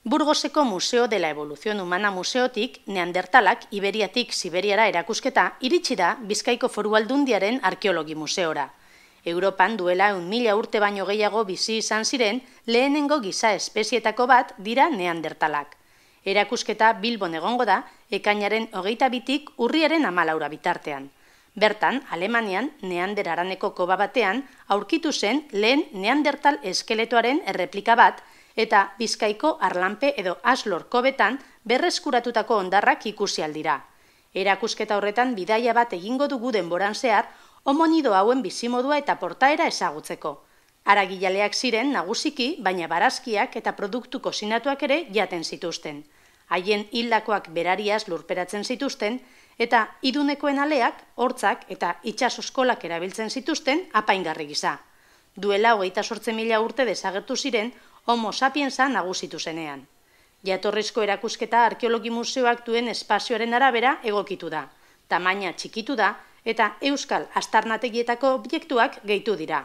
Burgoseko Museo de la Evolución Humana museotik Neandertalak Iberiatik Siberiara erakusketa iritsi da Bizkaiko Foru Aldundiaren Arkeologi Museora. Europan duela 1.000 urte baino gehiago bizi izan ziren lehenengo giza espezietako bat dira Neandertalak. Erakusketa Bilbon egongo da ekainaren 22tik urriaren 14 bitartean. Bertan, Alemanian, Neander haraneko koba batean aurkitu zen lehen Neandertal eskeletoaren erreplika bat, eta Bizkaiko Arlanpe edo Aslor kobetan berreskuratutako hondarrak ikusi aldira. Erakusketa horretan bidaia bat egingo dugu denboran zehar, homonido hauen bizimodua eta portaera ezagutzeko. Aragilaleak ziren nagusiki, baina barazkiak eta produktu kozinatuak ere jaten zituzten. Haien hildakoak berariaz lurperatzen zituzten, eta idunekoen aleak, hortzak eta itsasoskolak erabiltzen zituzten apaingarri gisa. Duela 28.000 urte desagertu ziren, Homo sapiensa nagusitu zenean. Jatorrizko erakusketa arkeologi museoak duen espazioaren arabera egokitu da. Tamaina txikitu da eta euskal aztarnategietako objektuak gehitu dira.